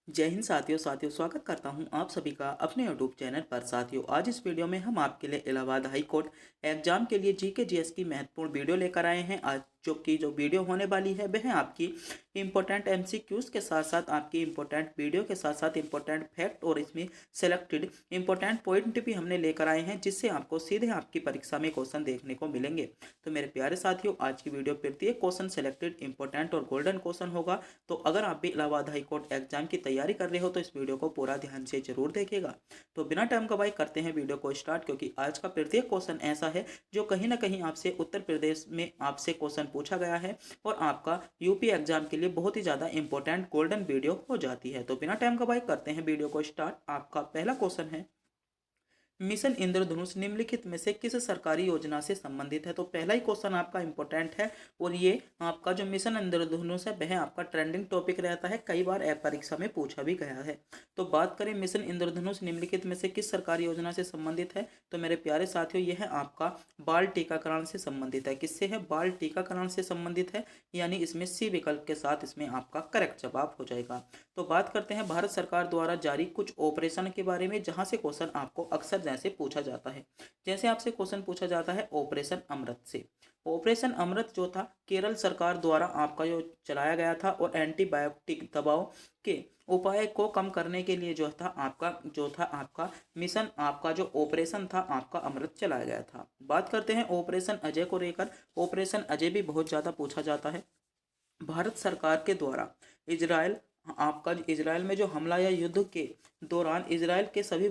जय हिंद साथियों स्वागत करता हूं आप सभी का अपने यूट्यूब चैनल पर। साथियों, आज इस वीडियो में हम आपके लिए इलाहाबाद हाई कोर्ट एग्जाम के लिए जीके जीएस की महत्वपूर्ण वीडियो लेकर आए हैं। आज जो वीडियो होने वाली है वह आपकी इंपॉर्टेंट एमसीक्यूज के साथ साथ आपकी इंपॉर्टेंट वीडियो के साथ साथ इंपॉर्टेंट फैक्ट और इसमें सेलेक्टेड इंपॉर्टेंट पॉइंट भी हमने लेकर आए हैं, जिससे आपको सीधे आपकी परीक्षा में क्वेश्चन देखने को मिलेंगे। तो मेरे प्यारे साथियों, आज की वीडियो प्रत्येक क्वेश्चन सेलेक्टेड इंपॉर्टेंट और गोल्डन क्वेश्चन होगा। तो अगर आप भी इलाहाबाद हाई कोर्ट एग्जाम की तैयारी कर रहे हो तो इस वीडियो को पूरा ध्यान से जरूर देखिएगा। तो बिना टाइम गवाए करते हैं वीडियो को स्टार्ट, क्योंकि आज का प्रत्येक क्वेश्चन ऐसा है जो कहीं ना कहीं आपसे उत्तर प्रदेश में आपसे क्वेश्चन पूछा गया है और आपका यूपी एग्जाम के लिए बहुत ही ज़्यादा इंपॉर्टेंट गोल्डन वीडियो हो जाती है। तो बिना टाइम गवाए करते हैं वीडियो को स्टार्ट। आपका पहला क्वेश्चन है, मिशन इंद्रधनुष निम्नलिखित में से किस सरकारी योजना से संबंधित है। तो पहला ही क्वेश्चन आपका इंपॉर्टेंट है और ये आपका जो मिशन इंद्रधनुष है वह आपका ट्रेंडिंग टॉपिक रहता है, कई बार परीक्षा में पूछा भी गया है। तो बात करें मिशन इंद्रधनुष निम्नलिखित में से किस सरकारी योजना से संबंधित है, तो मेरे प्यारे साथियों यह आपका बाल टीकाकरण से संबंधित है। किससे है? बाल टीकाकरण से संबंधित है, यानी इसमें सी विकल्प के साथ इसमें आपका करेक्ट जवाब हो जाएगा। तो बात करते हैं भारत सरकार द्वारा जारी कुछ ऑपरेशन के बारे में, जहां से क्वेश्चन आपको अक्सर जैसे पूछा जाता है। जैसे आपसे क्वेश्चन पूछा जाता है ऑपरेशन अमृत से। ऑपरेशन अमृत जो था केरल सरकार द्वारा आपका जो चलाया गया था और एंटीबायोटिक दबाव के उपाय को कम करने के लिए जो था आपका मिशन, आपका जो ऑपरेशन था आपका अमृत चलाया गया था। बात करते हैं ऑपरेशन अजय को लेकर। ऑपरेशन अजय भी बहुत ज़्यादा पूछा जाता है। भारत सरकार के द्वारा इजराइल में जो हमला या युद्ध के दौरान इजराइल से सभी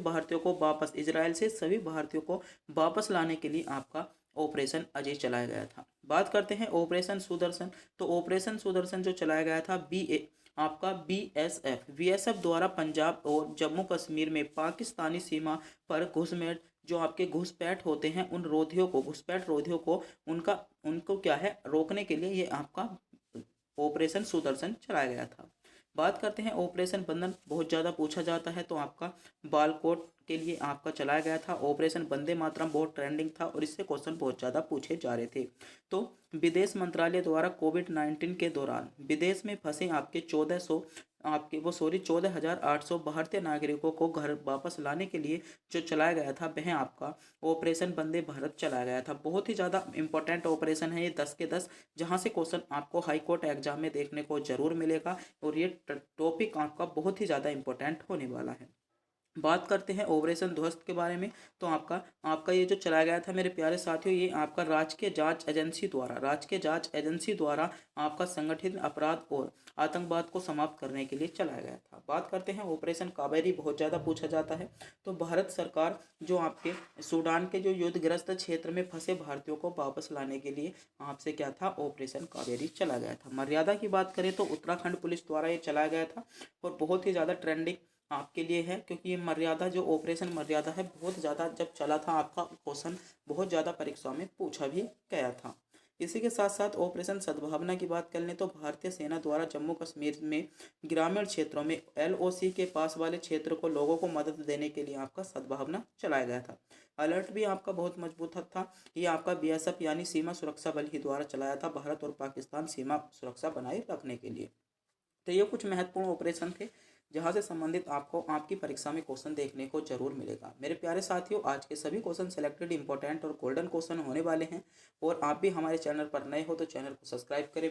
भारतीयों को वापस लाने के लिए आपका ऑपरेशन अजय चलाया गया था। बात करते हैं ऑपरेशन सुदर्शन। तो ऑपरेशन सुदर्शन जो चलाया गया था बीएसएफ द्वारा पंजाब और जम्मू कश्मीर में पाकिस्तानी सीमा पर घुसपैठ होते हैं घुसपैठ रोधियों को उनको क्या है रोकने के लिए ये आपका ऑपरेशन सुदर्शन चलाया गया था। बात करते हैं ऑपरेशन बंधन, बहुत ज़्यादा पूछा जाता है। तो आपका बालकोट के लिए आपका चलाया गया था। ऑपरेशन वंदे मातरम बहुत ट्रेंडिंग था और इससे क्वेश्चन बहुत ज़्यादा पूछे जा रहे थे। तो विदेश मंत्रालय द्वारा कोविड-19 के दौरान विदेश में फंसे आपके 14,800 भारतीय नागरिकों को घर वापस लाने के लिए जो चलाया गया था वह आपका ऑपरेशन वंदे भारत चलाया गया था। बहुत ही ज़्यादा इंपॉर्टेंट ऑपरेशन है ये, 10 के 10, जहाँ से क्वेश्चन आपको हाई कोर्ट एग्जाम में देखने को जरूर मिलेगा और ये टॉपिक आपका बहुत ही ज़्यादा इंपॉर्टेंट होने वाला है। बात करते हैं ऑपरेशन ध्वस्त के बारे में। तो आपका ये जो चलाया गया था मेरे प्यारे साथियों, ये आपका राजकीय जांच एजेंसी द्वारा आपका संगठित अपराध और आतंकवाद को समाप्त करने के लिए चलाया गया था। बात करते हैं ऑपरेशन कावेरी, बहुत ज़्यादा पूछा जाता है। तो भारत सरकार जो आपके सूडान के जो युद्धग्रस्त क्षेत्र में फंसे भारतीयों को वापस लाने के लिए आपसे क्या था, ऑपरेशन कावेरी चला गया था। मर्यादा की बात करें तो उत्तराखंड पुलिस द्वारा ये चलाया गया था और बहुत ही ज़्यादा ट्रेंडिंग आपके लिए है, क्योंकि ये मर्यादा जो ऑपरेशन मर्यादा है बहुत ज़्यादा जब चला था आपका क्वेश्चन बहुत ज़्यादा परीक्षा में पूछा भी गया था। इसी के साथ साथ ऑपरेशन सद्भावना की बात कर लें तो भारतीय सेना द्वारा जम्मू कश्मीर में ग्रामीण क्षेत्रों में एलओसी के पास वाले क्षेत्र को लोगों को मदद देने के लिए आपका सद्भावना चलाया गया था। अलर्ट भी आपका बहुत मजबूत था। ये आपका बीएसएफ यानी सीमा सुरक्षा बल ही द्वारा चलाया था, भारत और पाकिस्तान सीमा सुरक्षा बनाए रखने के लिए। तो ये कुछ महत्वपूर्ण ऑपरेशन थे जहां से संबंधित आपको आपकी परीक्षा में क्वेश्चन देखने को जरूर मिलेगा। मेरे प्यारे साथियों, आज के सभी क्वेश्चन सेलेक्टेड इंपॉर्टेंट और गोल्डन क्वेश्चन होने वाले हैं और आप भी हमारे चैनल पर नए हो तो चैनल को सब्सक्राइब करें,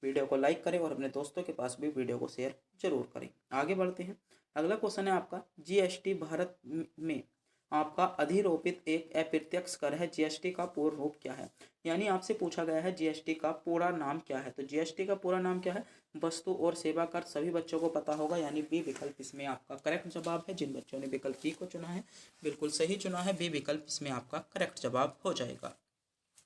वीडियो को लाइक करें और अपने दोस्तों के पास भी वीडियो को शेयर जरूर करें। आगे बढ़ते हैं। अगला क्वेश्चन है आपका, जीएसटी भारत में आपका अधिरोपित एक अप्रत्यक्ष कर है, जीएसटी का पूर्ण रूप क्या है। यानी आपसे पूछा गया है जीएसटी का पूरा नाम क्या है। तो जीएसटी का पूरा नाम क्या है, वस्तु और सेवा कर। सभी बच्चों को पता होगा, यानी बी विकल्प इसमें आपका करेक्ट जवाब है। जिन बच्चों ने विकल्प बी को चुना है बिल्कुल सही चुना है, बी विकल्प इसमें आपका करेक्ट जवाब हो जाएगा।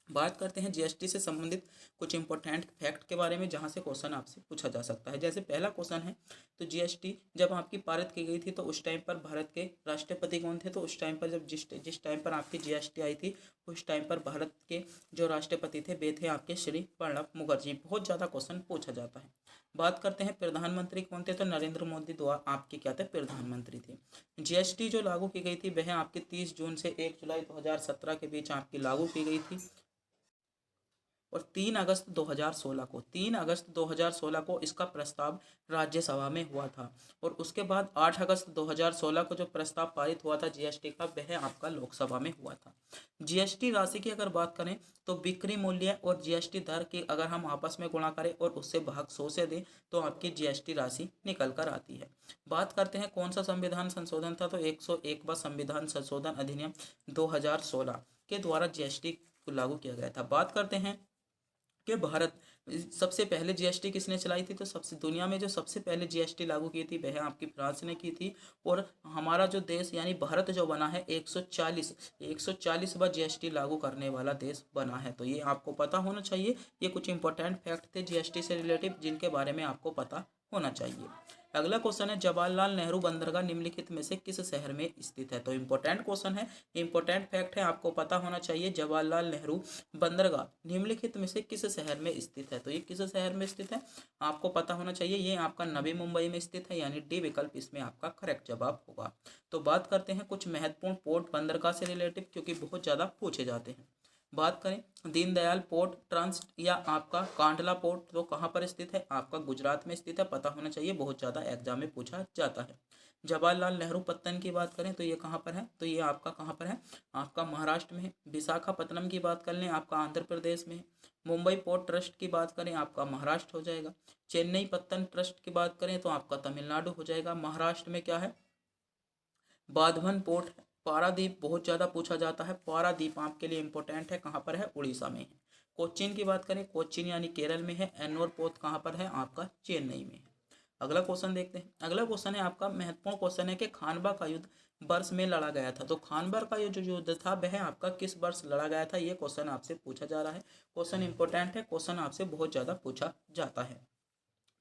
बात करते हैं जीएसटी से संबंधित कुछ इंपॉर्टेंट फैक्ट के बारे में, जहां से क्वेश्चन आपसे पूछा जा सकता है। जैसे पहला क्वेश्चन है, तो जीएसटी जब आपकी पारित की गई थी तो उस टाइम पर भारत के राष्ट्रपति कौन थे। तो उस टाइम पर जब जिस टाइम पर आपकी जीएसटी आई थी उस टाइम पर भारत के जो राष्ट्रपति थे वे थे आपके श्री प्रणब मुखर्जी। बहुत ज़्यादा क्वेश्चन पूछा जाता है। बात करते हैं प्रधानमंत्री कौन थे। तो नरेंद्र मोदी द्वारा आपके क्या थे, प्रधानमंत्री थे। जीएसटी जो लागू की गई थी वह आपके 30 जून से 1 जुलाई 2017 के बीच आपकी लागू की गई थी और 3 अगस्त 2016 को इसका प्रस्ताव राज्यसभा में हुआ था। और उसके बाद 8 अगस्त 2016 को जो प्रस्ताव पारित हुआ था जीएसटी का, वह आपका लोकसभा में हुआ था। जीएसटी राशि की अगर बात करें तो बिक्री मूल्य और जीएसटी दर की अगर हम आपस में गुणा करें और उससे भाग 100 से दें तो आपकी जीएसटी राशि निकल कर आती है। बात करते हैं कौन सा संविधान संशोधन था, तो 101वां संविधान संशोधन अधिनियम 2016 के द्वारा जीएसटी को लागू किया गया था। बात करते हैं कि भारत सबसे पहले जीएसटी किसने चलाई थी, तो सबसे दुनिया में जो सबसे पहले जीएसटी लागू की थी वह आपकी फ्रांस ने की थी। और हमारा जो देश यानी भारत जो बना है 140वां जीएसटी लागू करने वाला देश बना है। तो ये आपको पता होना चाहिए। ये कुछ इंपॉर्टेंट फैक्ट थे जीएसटी से रिलेटिव जिनके बारे में आपको पता होना चाहिए। अगला क्वेश्चन है जवाहरलाल नेहरू बंदरगाह निम्नलिखित में से किस शहर में स्थित है। तो इंपॉर्टेंट क्वेश्चन है, इंपॉर्टेंट फैक्ट है, आपको पता होना चाहिए जवाहरलाल नेहरू बंदरगाह निम्नलिखित में से किस शहर में स्थित है। तो ये किस शहर में स्थित है आपको पता होना चाहिए। ये आपका नवी मुंबई में स्थित है, यानी डी विकल्प इसमें आपका करेक्ट जवाब होगा। तो बात करते हैं कुछ महत्वपूर्ण पोर्ट बंदरगाह से रिलेटिव, क्योंकि बहुत ज़्यादा पूछे जाते हैं। बात करें दीनदयाल पोर्ट ट्रस्ट या आपका कांडला पोर्ट, तो कहाँ पर स्थित है, आपका गुजरात में स्थित है, पता होना चाहिए, बहुत ज़्यादा एग्जाम में पूछा जाता है। जवाहरलाल नेहरू पत्तन की बात करें तो ये कहाँ पर है, तो ये आपका कहाँ पर है, आपका महाराष्ट्र में है। विशाखापत्तनम की बात कर लें आपका आंध्र प्रदेश में है। मुंबई पोर्ट ट्रस्ट की बात करें आपका महाराष्ट्र हो जाएगा। चेन्नई पत्तन ट्रस्ट की बात करें तो आपका तमिलनाडु हो जाएगा। महाराष्ट्र में क्या है, बाधवन पोर्ट है। पारादीप बहुत ज़्यादा पूछा जाता है, पारादीप आपके लिए इंपॉर्टेंट है, कहाँ पर है, उड़ीसा में है। कोच्चिन की बात करें, कोच्चिन यानी केरल में है। एन्नोर पोर्ट कहाँ पर है, आपका चेन्नई में है। अगला क्वेश्चन देखते हैं। अगला क्वेश्चन है आपका महत्वपूर्ण क्वेश्चन है कि खानवा का युद्ध वर्ष में लड़ा गया था। तो खानवा का जो युद्ध था वह आपका किस वर्ष लड़ा गया था, ये क्वेश्चन आपसे पूछा जा रहा है। क्वेश्चन इंपॉर्टेंट है, क्वेश्चन आपसे बहुत ज़्यादा पूछा जाता है।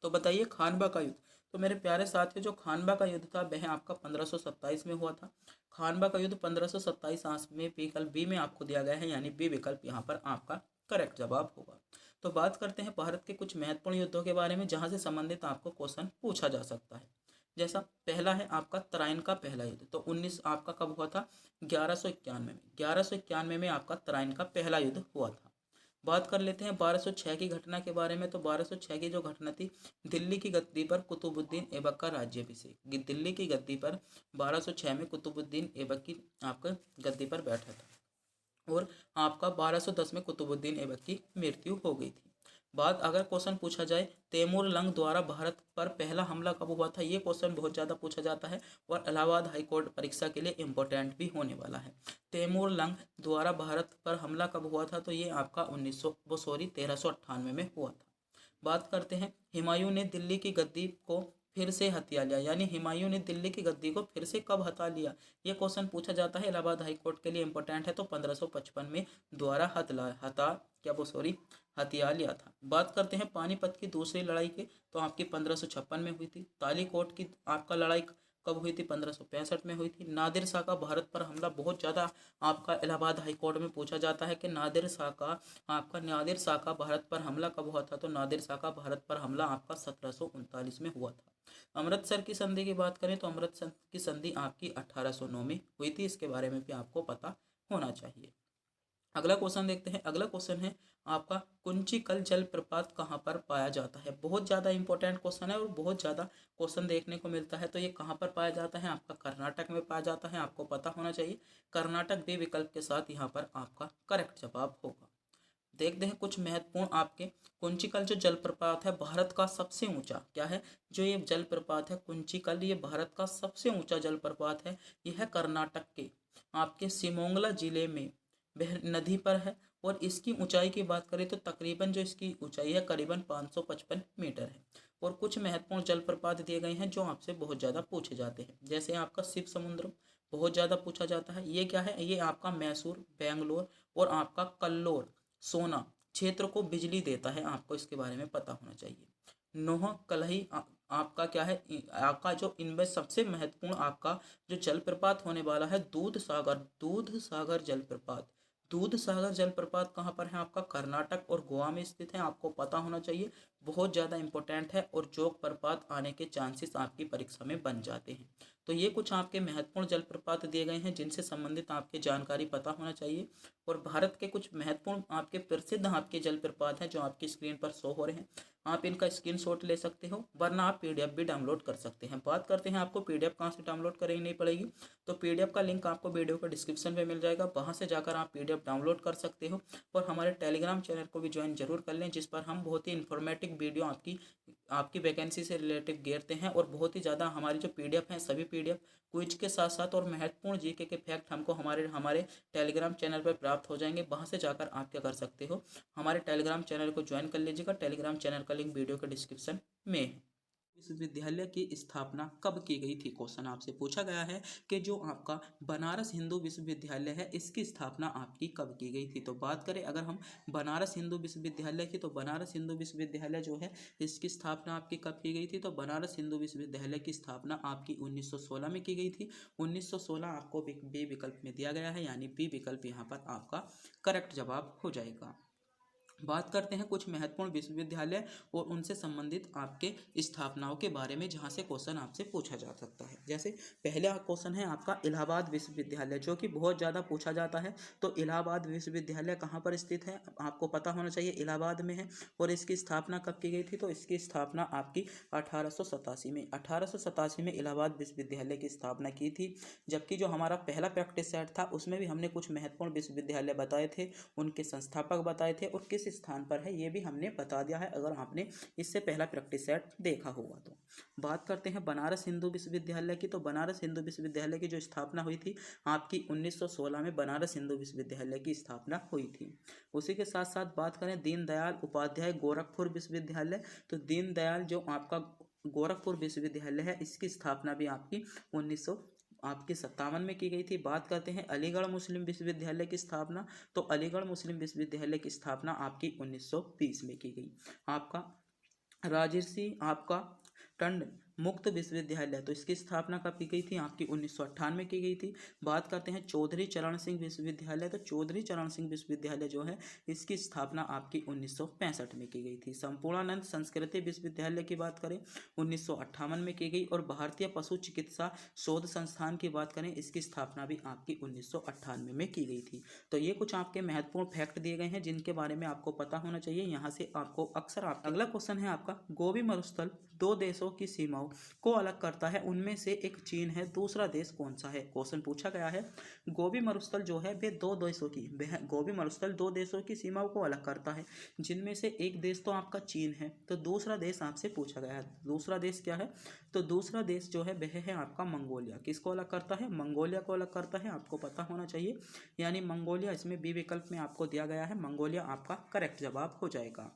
तो बताइए खानवा का युद्ध, तो मेरे प्यारे साथियों जो खानवा का युद्ध था वह आपका 1527 में हुआ था। खानवा का युद्ध 1527 में विकल्प बी में आपको दिया गया है, यानी बी विकल्प यहाँ पर आपका करेक्ट जवाब होगा। तो बात करते हैं भारत के कुछ महत्वपूर्ण युद्धों के बारे में जहाँ से संबंधित आपको क्वेश्चन पूछा जा सकता है। जैसा पहला है आपका तराइन का पहला युद्ध, तो 19 आपका कब हुआ था, 1191 में। 1191 में आपका तराइन का पहला युद्ध हुआ था। बात कर लेते हैं 1206 की घटना के बारे में। तो 1206 की जो घटना थी, दिल्ली की गद्दी पर कुतुबुद्दीन ऐबक का राज्याभिषेक। दिल्ली की गद्दी पर 1206 में कुतुबुद्दीन ऐबक की आपका गद्दी पर बैठा था और आपका 1210 में कुतुबुद्दीन ऐबक की मृत्यु हो गई थी। बात अगर क्वेश्चन पूछा जाए तैमूर लंग द्वारा भारत पर पहला हमला कब हुआ था, ये क्वेश्चन बहुत ज़्यादा पूछा जाता है और इलाहाबाद हाईकोर्ट परीक्षा के लिए इम्पोर्टेंट भी होने वाला है। तैमूर लंग द्वारा भारत पर हमला कब हुआ था, तो ये आपका 1398 में हुआ था। बात करते हैं हुमायूं ने दिल्ली की गद्दी को फिर से हथिया लिया, यानी हुमायूं ने दिल्ली की गद्दी को फिर से कब हथा लिया, ये क्वेश्चन पूछा जाता है, इलाहाबाद हाईकोर्ट के लिए इंपॉर्टेंट है। तो 1555 में द्वारा हथिया लिया था। बात करते हैं पानीपत की दूसरी लड़ाई की, तो आपकी 1556 में हुई थी। तालीकोट की आपका लड़ाई कब हुई थी, 1565 में हुई थी। नादिर शाह का भारत पर हमला बहुत ज़्यादा आपका इलाहाबाद हाईकोर्ट में पूछा जाता है कि नादिर शाह का भारत पर हमला कब हुआ था, तो नादिर शाह का भारत पर हमला आपका 1739 में हुआ था। अमृतसर की संधि की बात करें तो अमृतसर की संधि आपकी 1809 में हुई थी, इसके बारे में भी आपको पता होना चाहिए। अगला क्वेश्चन देखते हैं। अगला क्वेश्चन है आपका कुंचिकल जलप्रपात कहाँ पर पाया जाता है। बहुत ज़्यादा इंपॉर्टेंट क्वेश्चन है और बहुत ज़्यादा क्वेश्चन देखने को मिलता है। तो ये कहाँ पर पाया जाता है, आपका कर्नाटक में पाया जाता है, आपको पता होना चाहिए। कर्नाटक बी विकल्प के साथ यहाँ पर आपका करेक्ट जवाब होगा। देखते हैं कुछ महत्वपूर्ण आपके कुंचिकल जो जलप्रपात है भारत का सबसे ऊंचा क्या है, जो ये जलप्रपात है कुंचिकल, ये भारत का सबसे ऊंचा जलप्रपात है। यह है कर्नाटक के आपके शिमोंगला जिले में वह नदी पर है और इसकी ऊंचाई की बात करें तो तकरीबन जो इसकी ऊंचाई है करीबन 555 मीटर है। और कुछ महत्वपूर्ण जलप्रपात दिए गए हैं जो आपसे बहुत ज़्यादा पूछे जाते हैं, जैसे आपका शिव समुद्रम बहुत ज़्यादा पूछा जाता है। ये क्या है, ये आपका मैसूर, बेंगलोर और आपका कल्लोर सोना क्षेत्र को बिजली देता है, आपको इसके बारे में पता होना चाहिए। नोह कलही आपका क्या है, आपका जो इनमें सबसे महत्वपूर्ण आपका जो जलप्रपात होने वाला है दूध सागर जलप्रपात। दूध सागर जलप्रपात कहाँ पर है, आपका कर्नाटक और गोवा में स्थित है, आपको पता होना चाहिए, बहुत ज़्यादा इंपॉर्टेंट है और जोग प्रपात आने के चांसेस आपकी परीक्षा में बन जाते हैं। तो ये कुछ आपके महत्वपूर्ण जलप्रपात दिए गए हैं जिनसे संबंधित आपके जानकारी पता होना चाहिए। और भारत के कुछ महत्वपूर्ण आपके प्रसिद्ध आपके जलप्रपात हैं जो आपकी स्क्रीन पर शो हो रहे हैं। आप इनका स्क्रीनशॉट ले सकते हो, वरना आप पीडीएफ भी डाउनलोड कर सकते हैं। बात करते हैं आपको पीडीएफ कहाँ से डाउनलोड करनी पड़ेगी। तो पीडीएफ का लिंक आपको वीडियो के डिस्क्रिप्शन में मिल जाएगा, वहाँ से जाकर आप पीडीएफ डाउनलोड कर सकते हो। और हमारे टेलीग्राम चैनल को भी ज्वाइन जरूर कर लें, जिस पर हम बहुत ही इन्फॉर्मेटिव वीडियो आपकी वैकेंसी से रिलेटेड घेरते हैं। और बहुत ही ज़्यादा हमारी जो पीडीएफ हैं, सभी पीडीएफ क्विज के साथ साथ और महत्वपूर्ण जीके के फैक्ट हमको हमारे टेलीग्राम चैनल पर प्राप्त हो जाएंगे। वहाँ से जाकर आप क्या कर सकते हो, हमारे टेलीग्राम चैनल को ज्वाइन कर लीजिएगा। टेलीग्राम चैनल का लिंक वीडियो के डिस्क्रिप्शन में है। विश्वविद्यालय की स्थापना कब की गई थी, क्वेश्चन आपसे पूछा गया है कि जो आपका बनारस हिंदू विश्वविद्यालय है इसकी स्थापना आपकी कब की गई थी। तो बात करें अगर हम बनारस हिंदू विश्वविद्यालय की, तो बनारस हिंदू विश्वविद्यालय जो है इसकी स्थापना आपकी कब की गई थी। तो बनारस हिंदू विश्वविद्यालय की स्थापना आपकी 1916 में की गई थी। 1916 आपको बी विकल्प में दिया गया है, यानी बी विकल्प यहाँ पर आपका करेक्ट जवाब हो जाएगा। बात करते हैं कुछ महत्वपूर्ण विश्वविद्यालय और उनसे संबंधित आपके स्थापनाओं के बारे में, जहां से क्वेश्चन आपसे पूछा जा सकता है। जैसे पहला क्वेश्चन है आपका इलाहाबाद विश्वविद्यालय, जो कि बहुत ज़्यादा पूछा जाता है। तो इलाहाबाद विश्वविद्यालय कहाँ पर स्थित है, आपको पता होना चाहिए, इलाहाबाद में है। और इसकी स्थापना कब की गई थी, तो इसकी स्थापना आपकी 1887 में 1887 में इलाहाबाद विश्वविद्यालय की स्थापना की थी। जबकि जो हमारा पहला प्रैक्टिस सेट था उसमें भी हमने कुछ महत्वपूर्ण विश्वविद्यालय बताए थे, उनके संस्थापक बताए थे और किस स्थान पर है ये भी हमने बता दिया है, अगर आपने इससे पहला प्रैक्टिस सेट देखा होगा तो। बात करते हैं बनारस हिंदू विश्वविद्यालय की। तो बनारस हिंदू विश्वविद्यालय की जो स्थापना हुई थी आपकी 1916 में बनारस हिंदू विश्वविद्यालय की स्थापना हुई थी। उसी के साथ साथ बात करें दीनदयाल उपाध्याय गोरखपुर विश्वविद्यालय, तो दीनदयाल जो आपका गोरखपुर विश्वविद्यालय है इसकी स्थापना भी आपकी 1957 में की गई थी। बात करते हैं अलीगढ़ मुस्लिम विश्वविद्यालय की स्थापना, तो अलीगढ़ मुस्लिम विश्वविद्यालय की स्थापना आपकी 1920 में की गई। आपका राजर्षि आपका टंडन मुक्त विश्वविद्यालय, तो इसकी स्थापना कब की गई थी, आपकी 1998 में की गई थी। बात करते हैं चौधरी चरण सिंह विश्वविद्यालय, तो चौधरी चरण सिंह विश्वविद्यालय जो है इसकी स्थापना आपकी 1965 में की गई थी। संपूर्णानंद संस्कृति विश्वविद्यालय की बात करें 1958 में की गई। और भारतीय पशु चिकित्सा शोध संस्थान की बात करें इसकी स्थापना भी आपकी 1998 में की गई थी। तो ये कुछ आपके महत्वपूर्ण फैक्ट दिए गए हैं जिनके बारे में आपको पता होना चाहिए। यहाँ से आपको अक्सर अगला क्वेश्चन है आपका गोबी मरुस्थल दो देशों की सीमाओं को अलग करता है, उनमें से एक चीन है, दूसरा देश कौन सा है। क्वेश्चन पूछा गया है गोबी मरुस्थल जो है वे गोबी मरुस्थल दो देशों की सीमाओं को अलग करता है, जिनमें से एक देश तो आपका चीन है, तो दूसरा देश आपसे पूछा गया है। दूसरा देश क्या है, तो दूसरा देश जो है वह है आपका मंगोलिया। किसको अलग करता है, मंगोलिया को अलग करता है, आपको पता होना चाहिए, यानी मंगोलिया इसमें बी विकल्प में आपको दिया गया है, मंगोलिया आपका करेक्ट जवाब हो जाएगा।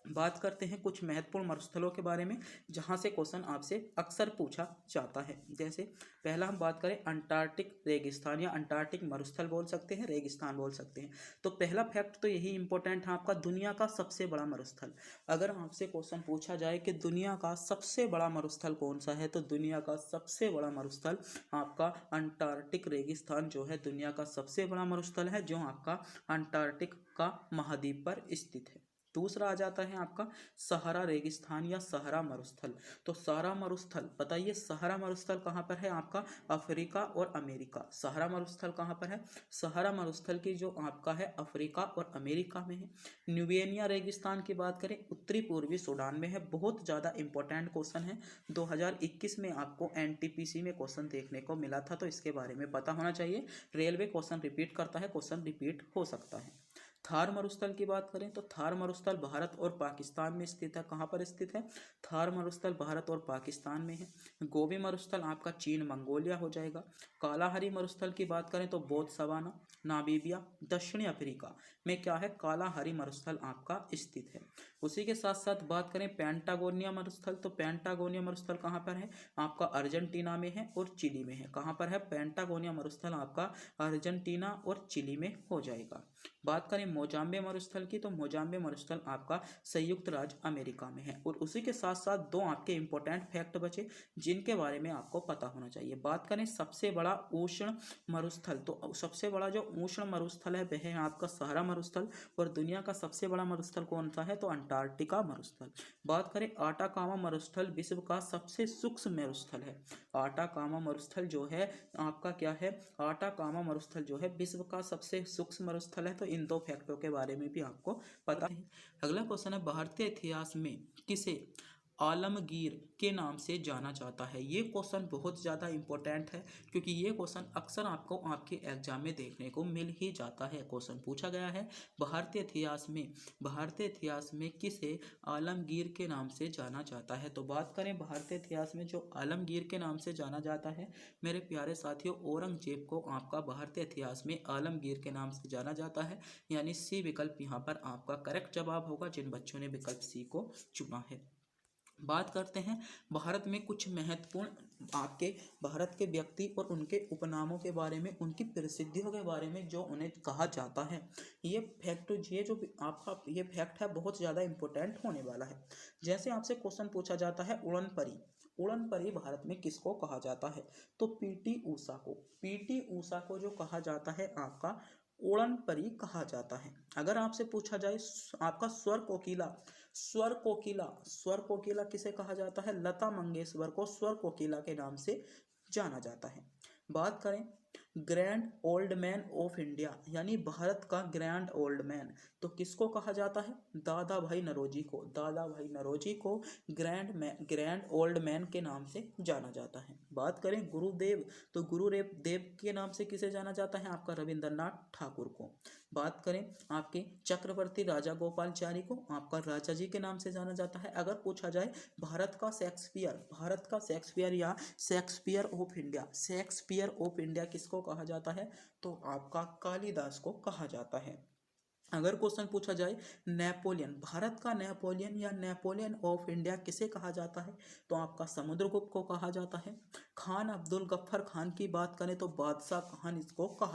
बात करते हैं कुछ महत्वपूर्ण मरुस्थलों के बारे में जहां से क्वेश्चन आपसे अक्सर पूछा जाता है। जैसे पहला हम बात करें अंटार्कटिक रेगिस्तान, या अंटार्कटिक मरुस्थल बोल सकते हैं, रेगिस्तान बोल सकते हैं। तो पहला फैक्ट तो यही इंपॉर्टेंट है आपका, दुनिया का सबसे बड़ा मरुस्थल। अगर आपसे क्वेश्चन पूछा जाए कि दुनिया का सबसे बड़ा मरुस्थल कौन सा है, तो दुनिया का सबसे बड़ा मरुस्थल आपका अंटार्कटिक रेगिस्तान जो है दुनिया का सबसे बड़ा मरुस्थल है, जो आपका अंटार्कटिक का महाद्वीप पर स्थित है। दूसरा आ जाता है आपका सहारा रेगिस्तान या सहारा मरुस्थल। तो सहारा मरुस्थल बताइए, सहारा मरुस्थल कहाँ पर है, आपका अफ्रीका और अमेरिका। सहारा मरुस्थल कहाँ पर है, सहारा मरुस्थल की जो आपका है अफ्रीका और अमेरिका में है। न्यूबियनिया रेगिस्तान की बात करें उत्तरी पूर्वी सूडान में है। बहुत ज़्यादा इंपॉर्टेंट क्वेश्चन है, 2021 में आपको एनटीपीसी में क्वेश्चन देखने को मिला था, तो इसके बारे में पता होना चाहिए। रेलवे क्वेश्चन रिपीट करता है, क्वेश्चन रिपीट हो सकता है। थार मरुस्थल की बात करें तो थार मरुस्थल भारत और पाकिस्तान में स्थित है। कहाँ पर स्थित है, थार मरुस्थल भारत और पाकिस्तान में है। गोबी मरुस्थल आपका चीन मंगोलिया हो जाएगा। कालाहारी मरुस्थल की बात करें तो बोत्सवाना, नामीबिया, दक्षिणी अफ्रीका में क्या है, कालाहारी मरुस्थल आपका स्थित है। उसी के साथ साथ बात करें पेंटागोनिया मरुस्थल, तो पेंटागोनिया मरुस्थल कहाँ पर है, आपका अर्जेंटीना में है और चिली में है। कहाँ पर है, पेंटागोनिया मरुस्थल आपका अर्जेंटीना और चिली में हो जाएगा। बात करें मोजाम्बे मरुस्थल की, तो मोजाम्बे मरुस्थल आपका संयुक्त राज्य अमेरिका में है। और उसी के साथ साथ दो आपके इंपॉर्टेंट फैक्ट बचे जिनके बारे में आपको पता होना चाहिए। बात करें सबसे बड़ा उष्ण मरुस्थल, तो सबसे बड़ा जो उष्ण मरुस्थल है वह है आपका सहारा मरुस्थल। और दुनिया का सबसे बड़ा मरुस्थल कौन सा है, तो अंटार्कटिका मरुस्थल। बात करें आटाकामा मरुस्थल विश्व का सबसे सूक्ष्म मरुस्थल है। आटाकामा मरुस्थल जो है आपका क्या है, आटाकामा मरुस्थल जो है विश्व का सबसे सूक्ष्म मरुस्थल है। तो इन दो फैक्टों के बारे में भी आपको पता है। अगला क्वेश्चन है, भारतीय इतिहास में किसे आलमगीर के नाम से जाना जाता है। ये क्वेश्चन बहुत ज़्यादा इंपॉर्टेंट है क्योंकि ये क्वेश्चन अक्सर आपको आपके एग्जाम में देखने को मिल ही जाता है। क्वेश्चन पूछा गया है, भारतीय इतिहास में किसे आलमगीर के नाम से जाना जाता है। तो बात करें भारतीय इतिहास में जो आलमगीर के नाम से जाना जाता है मेरे प्यारे साथियों, औरंगजेब को आपका भारतीय इतिहास में आलमगीर के नाम से जाना जाता है। यानी सी विकल्प यहाँ पर आपका करेक्ट जवाब होगा जिन बच्चों ने विकल्प सी को चुना है। बात करते हैं भारत में कुछ महत्वपूर्ण आपके भारत के व्यक्ति और उनके उपनामों के बारे में, उनकी प्रसिद्धियों के बारे में जो उन्हें कहा जाता है। ये फैक्ट ये जो आपका ये फैक्ट है बहुत ज़्यादा इंपॉर्टेंट होने वाला है। जैसे आपसे क्वेश्चन पूछा जाता है उड़न परी, उड़न परी भारत में किसको कहा जाता है, तो पीटी ऊषा को जो कहा जाता है आपका उड़न परी कहा जाता है। अगर आपसे पूछा जाए आपका स्वर कोकिला किसे कहा जाता है, लता मंगेशकर को स्वर कोकिला के नाम से जाना जाता है। बात करें grand old man of India यानी भारत का ग्रैंड ओल्ड मैन तो किसको कहा जाता है, दादा भाई नौरोजी को ग्रैंड ओल्ड मैन के नाम से जाना जाता है। बात करें गुरुदेव, तो गुरुदेव के नाम से किसे जाना जाता है, आपका रविंद्रनाथ ठाकुर को। बात करें आपके चक्रवर्ती राजा गोपालचारी को आपका राजा जी के नाम से जाना जाता है। अगर पूछा जाए भारत का शेक्सपियर या शेक्सपियर ऑफ इंडिया किसको कहा जाता है, तो आपका कालिदास को कहा जाता है। अगर क्वेश्चन पूछा जाए नेपोलियन, भारत का नेपोलियन या नेपोलियन ऑफ इंडिया किसे कहा जाता है, तो आपका समुद्रगुप्त को कहा जाता है। खान अब्दुल गफ्फर खान की बात करें तो बादशाह खान इसको कहा